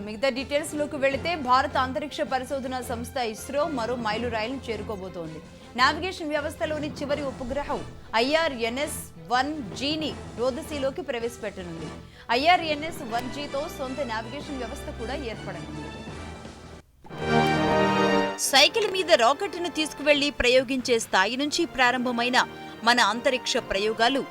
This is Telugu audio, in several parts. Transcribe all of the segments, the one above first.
మిగతా డీటెయిల్స్ లోకి వెళితే భారత అంతరిక్ష పరిశోధన సంస్థ ఇస్రో మరో మైలురాయిని చేరుకోబోతోంది. నావిగేషన్ వ్యవస్థలోని చివరి ఉపగ్రహం IRNS-1Gని రోదసీలోకి ప్రవేశపెట్టనుంది. IRNS-1Gతో సొంత నావిగేషన్ వ్యవస్థ కూడా ఏర్పడనుంది. సైకిల్ మీద రాకెట్ను తీసుకువెళ్లి ప్రయోగించే స్థాయి నుంచి ప్రారంభమైన మన అంతరిక్ష ప్రయోగాలు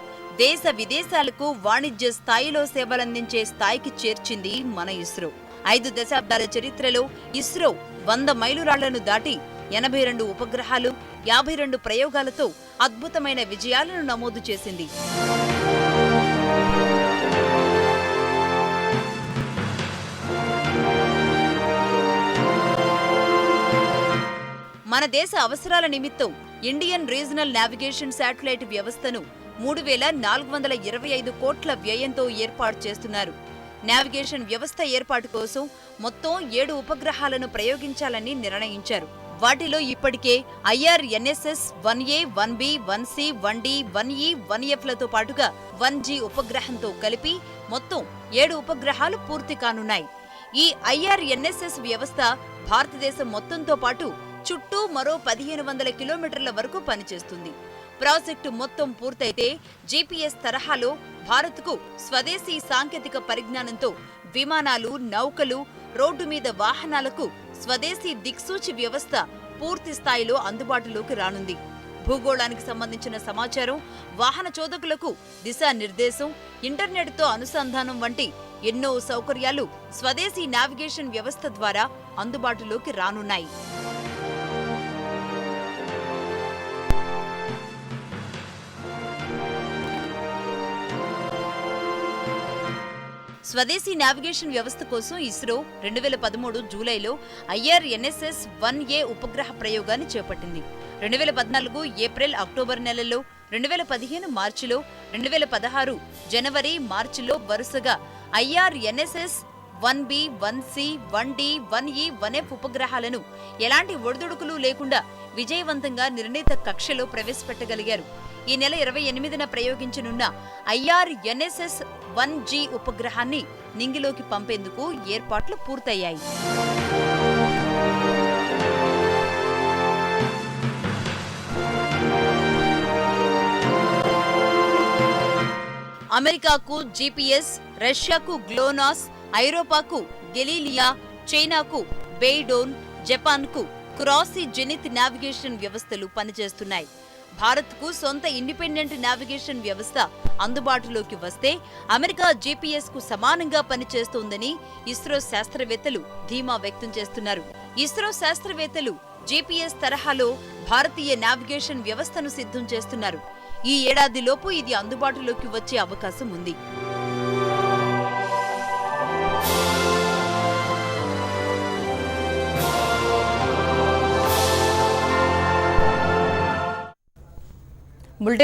దేశ విదేశాలకు వాణిజ్య స్థాయిలో సేవలందించే స్థాయికి చేర్చింది మన ఇస్రో. 5 దశాబ్దాల చరిత్రలో ఇస్రో 100 మైలురాళ్లను దాటి 82 ఉపగ్రహాలు, 52 ప్రయోగాలతో అద్భుతమైన విజయాలను నమోదు చేసింది. మన దేశ అవసరాల నిమిత్తం ఇండియన్ రీజనల్ నావిగేషన్ శాటిలైట్ వ్యవస్థను 3425 కోట్ల వ్యయంతో ఏర్పాటు చేస్తున్నారు. నావిగేషన్ వ్యవస్థ ఏర్పాటు కోసం మొత్తం 7 ఉపగ్రహాలను ప్రయోగించాలని నిర్ణయించారు. వాటిలో ఇప్పటికే IRNSS-1A, 1B, 1C, 1D, 1E, 1Fలతో పాటుగా 1G ఉపగ్రహంతో కలిపి మొత్తం 7 ఉపగ్రహాలు పూర్తి కానున్నాయి. ఈ IRNSS వ్యవస్థ భారతదేశం మొత్తంతో పాటు చుట్టూ మరో 1500 కిలోమీటర్ల వరకు పనిచేస్తుంది. ప్రాజెక్టు మొత్తం పూర్తయితే GPS తరహాలో భారత్కు స్వదేశీ సాంకేతిక పరిజ్ఞానంతో విమానాలు, నౌకలు, రోడ్డు మీద వాహనాలకు స్వదేశీ దిక్సూచి వ్యవస్థ పూర్తి స్థాయిలో అందుబాటులోకి రానుంది. భూగోళానికి సంబంధించిన సమాచారం, వాహన చోదకులకు దిశానిర్దేశం, ఇంటర్నెట్తో అనుసంధానం వంటి ఎన్నో సౌకర్యాలు స్వదేశీ నావిగేషన్ వ్యవస్థ ద్వారా అందుబాటులోకి రానున్నాయి. స్వదేశీ నావిగేషన్ వ్యవస్థ కోసం ఇస్రో 2013 జూలైలో IRNSS-1A ఉపగ్రహ ప్రయోగాన్ని చేపట్టింది. 2014 ఏప్రిల్, అక్టోబర్ నెలల్లో, 2015 మార్చిలో, 2016 జనవరి, మార్చిలో వరుసగా IRNSS-1B, 1C, 1D, 1E, 1F ఉపగ్రహాలను ఎలాంటి ఒడిదుడుకులు లేకుండా విజయవంతంగా నిర్ణీత కక్షలో ప్రవేశపెట్టగలిగారు. ఈ నెల 28న ప్రయోగించనున్న IRNSS-1G ఉపగ్రహాన్ని నింగిలోకి పంపేందుకు ఏర్పాట్లు పూర్తయ్యాయి. అమెరికాకు GPS, రష్యాకు గ్లోనాస్, ఐరోపాకు గెలీలియా, చైనాకు బెయిడోన్, జపాన్కు క్రాసీ జెనిత్ నావిగేషన్ వ్యవస్థలు పనిచేస్తున్నాయి. భారత్కు సొంత ఇండిపెండెంట్ నావిగేషన్ వ్యవస్థ అందుబాటులోకి వస్తే అమెరికా GPS కు సమానంగా పనిచేస్తోందని ఇస్రో శాస్త్రవేత్తలు ధీమా వ్యక్తం చేస్తున్నారు. ఇస్రో శాస్త్రవేత్తలు GPS తరహాలో భారతీయ నావిగేషన్ వ్యవస్థను సిద్ధం చేస్తున్నారు. ఈ ఏడాదిలోపు ఇది అందుబాటులోకి వచ్చే అవకాశం ఉంది.